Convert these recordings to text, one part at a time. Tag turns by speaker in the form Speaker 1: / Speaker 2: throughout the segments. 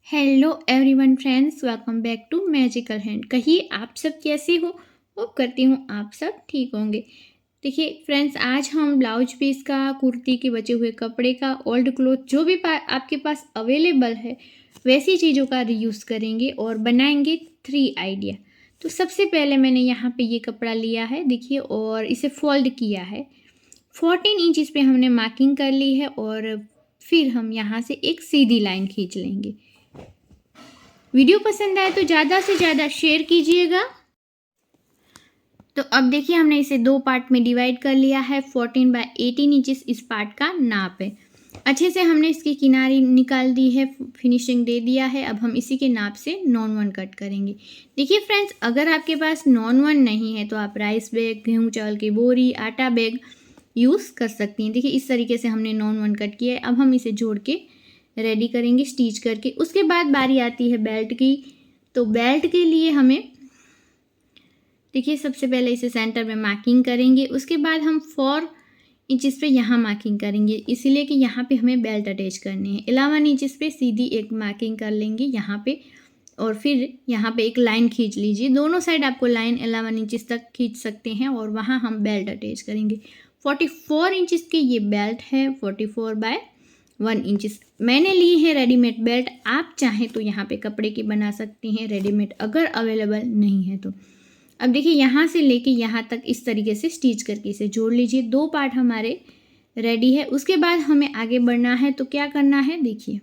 Speaker 1: Hello everyone friends, welcome back to magical hand. कहिए आप सब कैसे हो। होप करती हूँ आप सब ठीक होंगे। देखिए फ्रेंड्स, आज हम ब्लाउज पीस का, कुर्ती के बचे हुए कपड़े का, ओल्ड क्लॉथ जो भी आपके पास अवेलेबल है वैसी चीज़ों का रीयूज़ करेंगे और बनाएंगे 3 आइडिया। तो सबसे पहले मैंने यहाँ पे ये कपड़ा लिया है, देखिए, और इसे फोल्ड किया है। 14 इंचज़ पे हमने मार्किंग कर ली है और फिर हम यहाँ से एक सीधी लाइन खींच लेंगे। वीडियो पसंद आए तो ज़्यादा से ज़्यादा शेयर कीजिएगा। तो अब देखिए, हमने इसे 2 पार्ट में डिवाइड कर लिया है। 14 बाय 18 इंचेस इस पार्ट का नाप है। अच्छे से हमने इसकी किनारी निकाल दी है, फिनिशिंग दे दिया है। अब हम इसी के नाप से नॉन वन कट करेंगे। देखिए फ्रेंड्स, अगर आपके पास नॉन वन नहीं है तो आप राइस बैग, गेहूँ चावल की बोरी, आटा बैग यूज़ कर सकती हैं। देखिए इस तरीके से हमने नॉन वन कट किया है। अब हम इसे जोड़ के रेडी करेंगे स्टिच करके। उसके बाद बारी आती है बेल्ट की। तो बेल्ट के लिए हमें देखिए सबसे पहले इसे सेंटर में मार्किंग करेंगे। उसके बाद हम 4 इंचज़ पे यहाँ मार्किंग करेंगे, इसीलिए कि यहाँ पे हमें बेल्ट अटैच करनी है। 11 इंचज़ पे सीधी एक मार्किंग कर लेंगे यहाँ पे, और फिर यहाँ पे एक लाइन खींच लीजिए। दोनों साइड आपको लाइन 11 इंचज़ तक खींच सकते हैं और वहाँ हम बेल्ट अटैच करेंगे। 44 इंचज़ की ये बेल्ट है, 44 बाय 1 इंचज़ मैंने ली है रेडीमेड बेल्ट। आप चाहें तो यहाँ पे कपड़े की बना सकती हैं रेडीमेड, अगर अवेलेबल नहीं है तो। अब देखिए यहाँ से लेके यहाँ तक इस तरीके से स्टिच करके इसे जोड़ लीजिए। 2 पार्ट हमारे रेडी है। उसके बाद हमें आगे बढ़ना है। तो क्या करना है, देखिए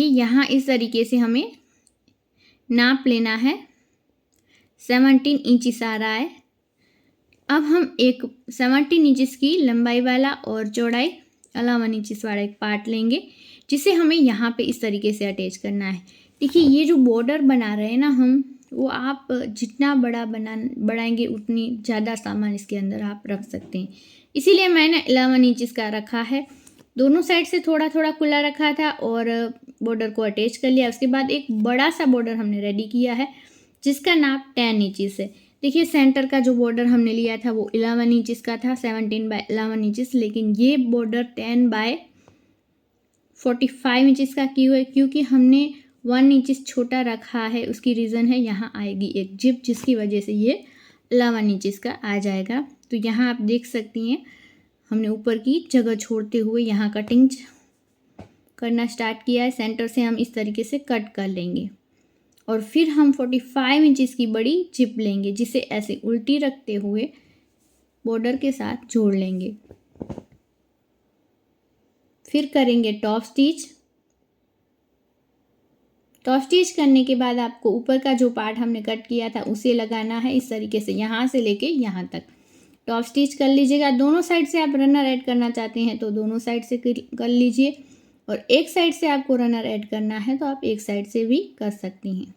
Speaker 1: यहाँ इस तरीके से हमें नाप लेना है। 17 इंचज़ आ रहा है। अब हम एक 17 इंचज़ की लंबाई वाला और चौड़ाई 11 इंचज़ वाला एक पार्ट लेंगे, जिसे हमें यहाँ पे इस तरीके से अटैच करना है। देखिए ये जो बॉर्डर बना रहे हैं ना हम, वो आप जितना बढ़ाएंगे उतनी ज़्यादा सामान इसके अंदर आप रख सकते हैं। इसीलिए मैंने 11 इंचज़ का रखा है। दोनों साइड से थोड़ा थोड़ा खुला रखा था और बॉर्डर को अटैच कर लिया। उसके बाद एक बड़ा सा बॉर्डर हमने रेडी किया है, जिसका नाप 10 इंचज़ है। देखिए सेंटर का जो बॉर्डर हमने लिया था वो 11 इंचज़ का था, 17 बाय 11 इंचज़, लेकिन ये बॉर्डर 10 बाय 45 इंचज़ का क्यों है, क्योंकि हमने 1 इंचज़ छोटा रखा है। उसकी रीज़न है, यहाँ आएगी एक जिप, जिसकी वजह से ये 11 इंचज़ का आ जाएगा। तो यहाँ आप देख सकती हैं, हमने ऊपर की जगह छोड़ते हुए यहाँ कटिंग करना स्टार्ट किया है। सेंटर से हम इस तरीके से कट कर लेंगे और फिर हम 45 इंचज़ की बड़ी जिप लेंगे, जिसे ऐसे उल्टी रखते हुए बॉर्डर के साथ जोड़ लेंगे। फिर करेंगे टॉप स्टिच। टॉप स्टिच करने के बाद आपको ऊपर का जो पार्ट हमने कट किया था उसे लगाना है इस तरीके से, यहाँ से लेके यहाँ तक टॉप स्टिच कर लीजिएगा। दोनों साइड से आप रनर ऐड करना चाहते हैं तो दोनों साइड से कर लीजिए, और एक साइड से आपको रनर ऐड करना है तो आप एक साइड से भी कर सकती हैं।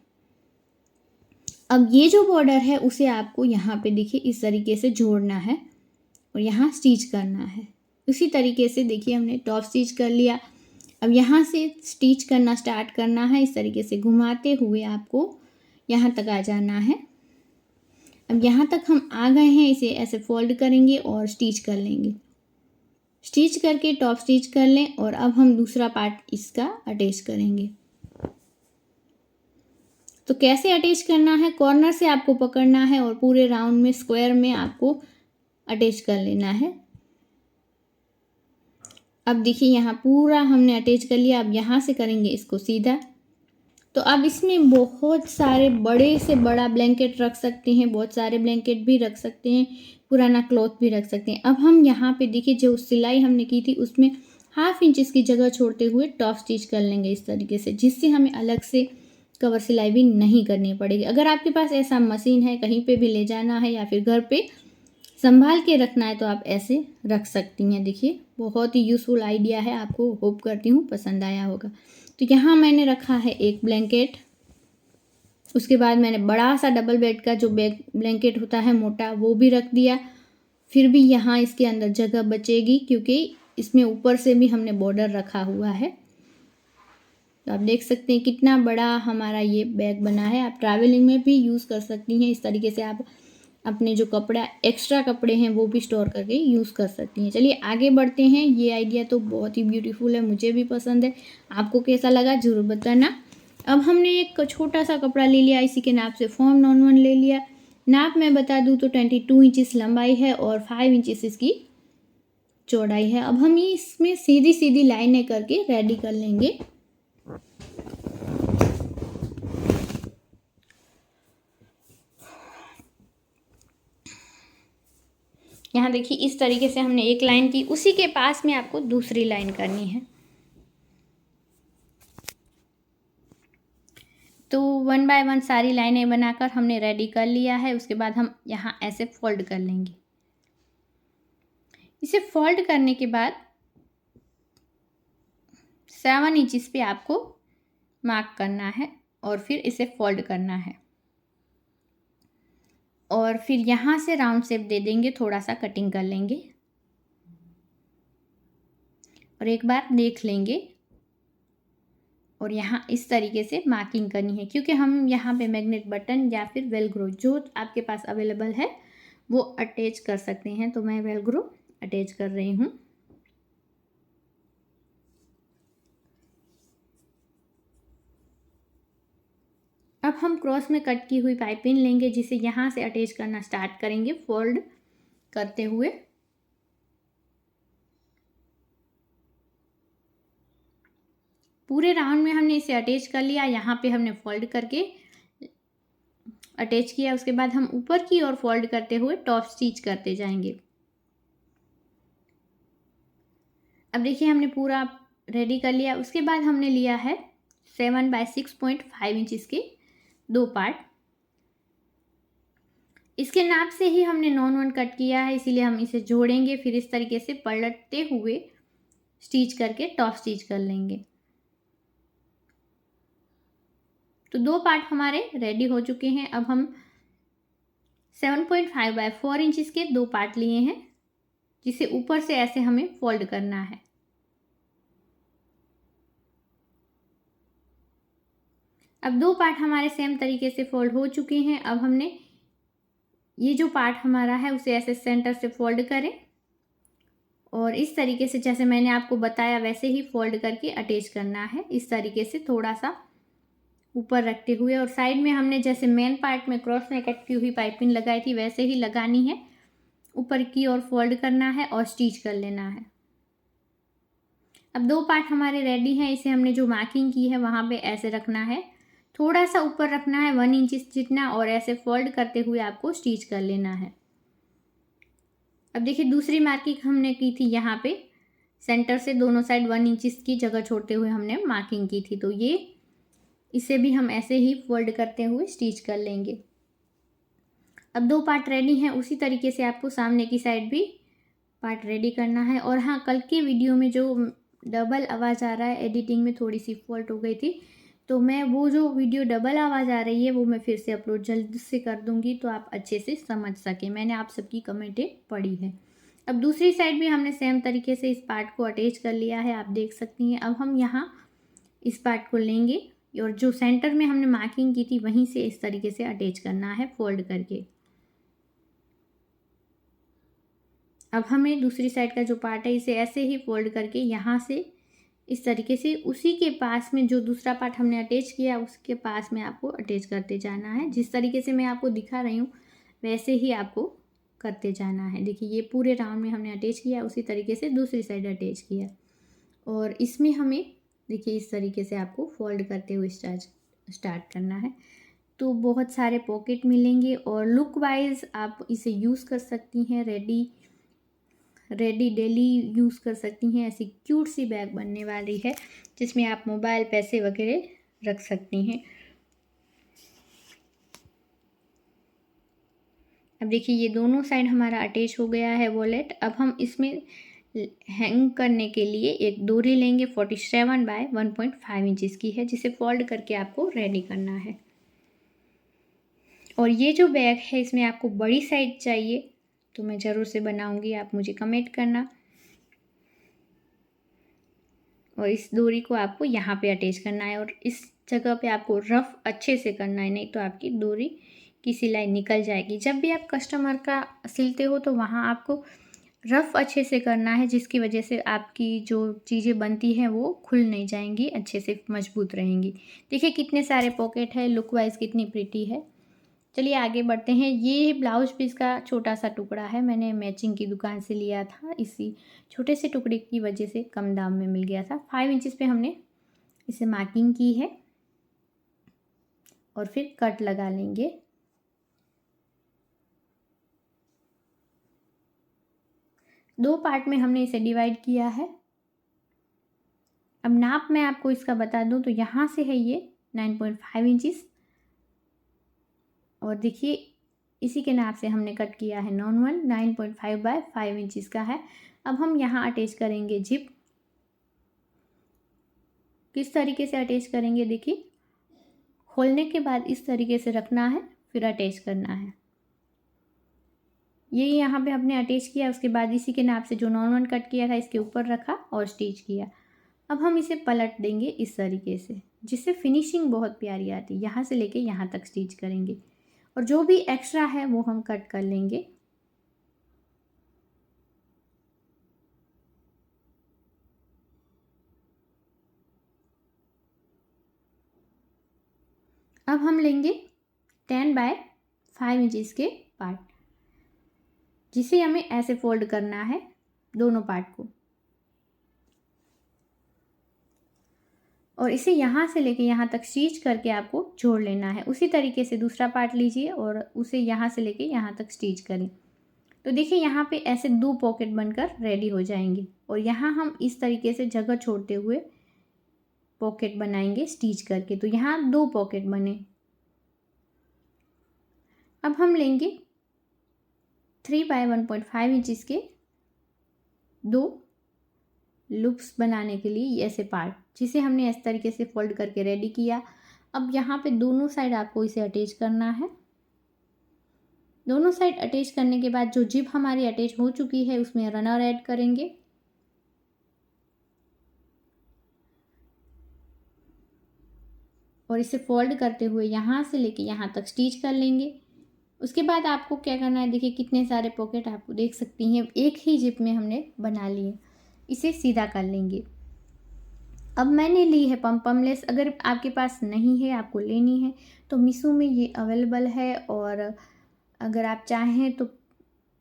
Speaker 1: अब ये जो बॉर्डर है उसे आपको यहाँ पे देखिए इस तरीके से जोड़ना है और यहाँ स्टिच करना है। उसी तरीके से देखिए हमने टॉप स्टिच कर लिया। अब यहाँ से स्टिच करना स्टार्ट करना है, इस तरीके से घुमाते हुए आपको यहाँ तक आ जाना है। अब यहाँ तक हम आ गए हैं, इसे ऐसे फोल्ड करेंगे और स्टिच कर लेंगे। स्टिच करके टॉप स्टिच कर लें और अब हम दूसरा पार्ट इसका अटैच करेंगे। तो कैसे अटैच करना है, कॉर्नर से आपको पकड़ना है और पूरे राउंड में, स्क्वायर में आपको अटैच कर लेना है। अब देखिए यहाँ पूरा हमने अटैच कर लिया। अब यहाँ से करेंगे इसको सीधा। तो अब इसमें बहुत सारे बड़े से बड़ा ब्लैंकेट रख सकते हैं, बहुत सारे ब्लैंकेट भी रख सकते हैं, पुराना क्लॉथ भी रख सकते हैं। अब हम यहाँ पे देखिए जो सिलाई हमने की थी उसमें 1/2 इंच की जगह छोड़ते हुए टॉप स्टिच कर लेंगे इस तरीके से, जिससे हमें अलग से कवर सिलाई भी नहीं करनी पड़ेगी। अगर आपके पास ऐसा मशीन है, कहीं पे भी ले जाना है या फिर घर पे संभाल के रखना है तो आप ऐसे रख सकती हैं। देखिए बहुत ही यूज़फुल आइडिया है, आपको होप करती हूँ पसंद आया होगा। तो यहाँ मैंने रखा है एक ब्लैंकेट। उसके बाद मैंने बड़ा सा डबल बेड का जो ब्लैंकेट होता है मोटा, वो भी रख दिया। फिर भी यहाँ इसके अंदर जगह बचेगी क्योंकि इसमें ऊपर से भी हमने बॉर्डर रखा हुआ है। तो आप देख सकते हैं कितना बड़ा हमारा ये बैग बना है। आप ट्रैवलिंग में भी यूज़ कर सकती हैं। इस तरीके से आप अपने जो कपड़ा एक्स्ट्रा कपड़े हैं वो भी स्टोर करके यूज़ कर सकती हैं। चलिए आगे बढ़ते हैं। ये आइडिया तो बहुत ही ब्यूटीफुल है, मुझे भी पसंद है। आपको कैसा लगा ज़रूर बताना। अब हमने एक छोटा सा कपड़ा ले लिया, इसी के नाप से फॉर्म नॉन वन ले लिया। नाप मैं बता दूँ तो 22 इंचेस लंबाई है और 5 इंचेस इसकी चौड़ाई है। अब हम ये इसमें सीधी सीधी लाइनें करके रेडी कर लेंगे। यहाँ देखिए इस तरीके से हमने एक लाइन की, उसी के पास में आपको दूसरी लाइन करनी है। तो 1 बाय 1 सारी लाइनें बनाकर हमने रेडी कर लिया है। उसके बाद हम यहाँ ऐसे फोल्ड कर लेंगे। इसे फोल्ड करने के बाद 7 इंचेस पे आपको मार्क करना है और फिर इसे फोल्ड करना है और फिर यहाँ से राउंड शेप दे देंगे, थोड़ा सा कटिंग कर लेंगे और एक बार देख लेंगे और यहाँ इस तरीके से मार्किंग करनी है, क्योंकि हम यहाँ पे मैग्नेट बटन या फिर वेलक्रो जो आपके पास अवेलेबल है वो अटैच कर सकते हैं। तो मैं वेलक्रो अटैच कर रही हूँ। अब हम क्रॉस में कट की हुई पाइपिंग लेंगे, जिसे यहाँ से अटैच करना स्टार्ट करेंगे फोल्ड करते हुए। पूरे राउंड में हमने इसे अटैच कर लिया। यहाँ पे हमने फोल्ड करके अटैच किया। उसके बाद हम ऊपर की ओर फोल्ड करते हुए टॉप स्टिच करते जाएंगे। अब देखिए हमने पूरा रेडी कर लिया। उसके बाद हमने लिया है 7 बाय 6.5 इंच के 2 पार्ट। इसके नाप से ही हमने नॉन वन कट किया है, इसीलिए हम इसे जोड़ेंगे। फिर इस तरीके से पलटते हुए स्टिच करके टॉप स्टिच कर लेंगे। तो 2 पार्ट हमारे रेडी हो चुके हैं। अब हम 7.5 बाय 4 इंच के 2 पार्ट लिए हैं, जिसे ऊपर से ऐसे हमें फोल्ड करना है। अब 2 पार्ट हमारे सेम तरीके से फोल्ड हो चुके हैं। अब हमने ये जो पार्ट हमारा है उसे ऐसे सेंटर से फोल्ड करें और इस तरीके से जैसे मैंने आपको बताया वैसे ही फोल्ड करके अटैच करना है। इस तरीके से थोड़ा सा ऊपर रखते हुए, और साइड में हमने जैसे मेन पार्ट में क्रॉस में कट की हुई पाइपिंग लगाई थी वैसे ही लगानी है। ऊपर की ओर फोल्ड करना है और स्टिच कर लेना है। अब 2 पार्ट हमारे रेडी हैं। इसे हमने जो मार्किंग की है वहाँ पे ऐसे रखना है, थोड़ा सा ऊपर रखना है 1 इंच जितना, और ऐसे फोल्ड करते हुए आपको स्टिच कर लेना है। अब देखिए दूसरी मार्किंग हमने की थी, यहाँ पे सेंटर से दोनों साइड 1 इंच की जगह छोड़ते हुए हमने मार्किंग की थी। तो ये इसे भी हम ऐसे ही फोल्ड करते हुए स्टिच कर लेंगे। अब 2 पार्ट रेडी हैं। उसी तरीके से आपको सामने की साइड भी पार्ट रेडी करना है। और हाँ, कल के वीडियो में जो डबल आवाज़ आ रहा है, एडिटिंग में थोड़ी सी फॉल्ट हो गई थी, तो मैं वो जो वीडियो डबल आवाज़ आ रही है वो मैं फिर से अपलोड जल्द से कर दूंगी, तो आप अच्छे से समझ सकें। मैंने आप सबकी कमेंटें पढ़ी है। अब दूसरी साइड भी हमने सेम तरीके से इस पार्ट को अटैच कर लिया है, आप देख सकती हैं। अब हम यहाँ इस पार्ट को लेंगे और जो सेंटर में हमने मार्किंग की थी वहीं से इस तरीके से अटैच करना है फोल्ड करके। अब हमें दूसरी साइड का जो पार्ट है इसे ऐसे ही फोल्ड करके यहाँ से इस तरीके से उसी के पास में जो दूसरा पार्ट हमने अटैच किया उसके पास में आपको अटैच करते जाना है। जिस तरीके से मैं आपको दिखा रही हूँ वैसे ही आपको करते जाना है। देखिए ये पूरे राउंड में हमने अटैच किया, उसी तरीके से दूसरी साइड अटैच किया, और इसमें हमें देखिए इस तरीके से आपको फोल्ड करते हुए स्टार्ट करना है। तो बहुत सारे पॉकेट मिलेंगे और लुक वाइज आप इसे यूज़ कर सकती हैं, रेडी डेली यूज़ कर सकती हैं। ऐसी क्यूट सी बैग बनने वाली है जिसमें आप मोबाइल, पैसे वगैरह रख सकती हैं। अब देखिए ये दोनों साइड हमारा अटैच हो गया है वॉलेट। अब हम इसमें हैंग करने के लिए एक डोरी लेंगे, 47 बाय 1.5 इंचज़ की है, जिसे फोल्ड करके आपको रेडी करना है। और ये जो बैग है इसमें आपको बड़ी साइज चाहिए तो मैं ज़रूर से बनाऊंगी, आप मुझे कमेंट करना। और इस डोरी को आपको यहाँ पे अटैच करना है और इस जगह पे आपको रफ अच्छे से करना है, नहीं तो आपकी डोरी की सिलाई निकल जाएगी। जब भी आप कस्टमर का सिलते हो तो वहाँ आपको रफ़ अच्छे से करना है, जिसकी वजह से आपकी जो चीज़ें बनती हैं वो खुल नहीं जाएंगी, अच्छे से मजबूत रहेंगी। देखिए कितने सारे पॉकेट है, लुक वाइज कितनी प्रिटी है। चलिए आगे बढ़ते हैं। ये ब्लाउज पीस का छोटा सा टुकड़ा है, मैंने मैचिंग की दुकान से लिया था। इसी छोटे से टुकड़े की वजह से कम दाम में मिल गया था। 5 इंचेस पे हमने इसे मार्किंग की है और फिर कट लगा लेंगे। दो पार्ट में हमने इसे डिवाइड किया है। अब नाप मैं आपको इसका बता दूं तो यहाँ से है ये 9.5 इंचेस और देखिए इसी के नाप से हमने कट किया है नॉर्मल 9.5 बाय 5 इंचेस का है। अब हम यहाँ अटैच करेंगे जिप। किस तरीके से अटैच करेंगे, देखिए खोलने के बाद इस तरीके से रखना है, फिर अटैच करना है। ये यहाँ पे हमने अटैच किया, उसके बाद इसी के नाप से जो नॉर्मल कट किया था इसके ऊपर रखा और स्टिच किया। अब हम इसे पलट देंगे इस तरीके से, जिससे फिनिशिंग बहुत प्यारी आती है। यहाँ से लेके यहाँ तक स्टिच करेंगे और जो भी एक्स्ट्रा है वो हम कट कर लेंगे। अब हम लेंगे 10 बाय 5 इंचेस के पार्ट, जिसे हमें ऐसे फोल्ड करना है दोनों पार्ट को और इसे यहाँ से लेके यहाँ तक स्टिच करके आपको जोड़ लेना है। उसी तरीके से दूसरा पार्ट लीजिए और उसे यहाँ से लेके यहाँ तक स्टिच करें। तो देखिए यहाँ पे ऐसे 2 पॉकेट बनकर रेडी हो जाएंगे और यहाँ हम इस तरीके से जगह छोड़ते हुए पॉकेट बनाएंगे स्टिच करके। तो यहाँ 2 पॉकेट बने। अब हम लेंगे 3 बाय 1.5 इंचेस के 2 लूप्स बनाने के लिए ऐसे पार्ट, जिसे हमने इस तरीके से फोल्ड करके रेडी किया। अब यहाँ पे दोनों साइड आपको इसे अटैच करना है। दोनों साइड अटैच करने के बाद जो जिप हमारी अटैच हो चुकी है उसमें रनर ऐड करेंगे और इसे फोल्ड करते हुए यहाँ से लेके यहाँ तक स्टिच कर लेंगे। उसके बाद आपको क्या करना है, देखिए कितने सारे पॉकेट आपको देख सकती हैं एक ही जिप में हमने बना लिए। इसे सीधा कर लेंगे। अब मैंने ली है पम लेस। अगर आपके पास नहीं है, आपको लेनी है तो मीशो में ये अवेलेबल है और अगर आप चाहें तो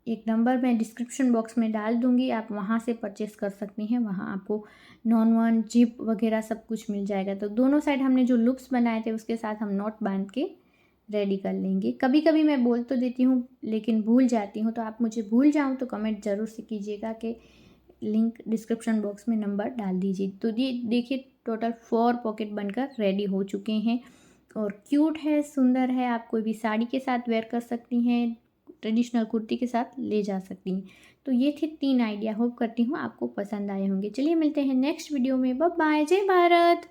Speaker 1: एक नंबर मैं डिस्क्रिप्शन बॉक्स में डाल दूंगी, आप वहाँ से परचेस कर सकती हैं। वहाँ आपको नॉन वन जिप वगैरह सब कुछ मिल जाएगा। तो दोनों साइड हमने जो लूप्स बनाए थे उसके साथ हम नॉट बांध के रेडी कर लेंगे। कभी कभी मैं बोल तो देती हूँ लेकिन भूल जाती हूँ, तो आप मुझे भूल जाऊँ तो कमेंट ज़रूर से कीजिएगा कि लिंक डिस्क्रिप्शन बॉक्स में नंबर डाल दीजिए। तो ये देखिए टोटल 4 पॉकेट बनकर रेडी हो चुके हैं और क्यूट है, सुंदर है। आप कोई भी साड़ी के साथ वेयर कर सकती हैं, ट्रेडिशनल कुर्ती के साथ ले जा सकती हैं। तो ये थे 3 आइडिया। होप करती हूँ आपको पसंद आए होंगे। चलिए मिलते हैं नेक्स्ट वीडियो में। बाय बाय, जय भारत।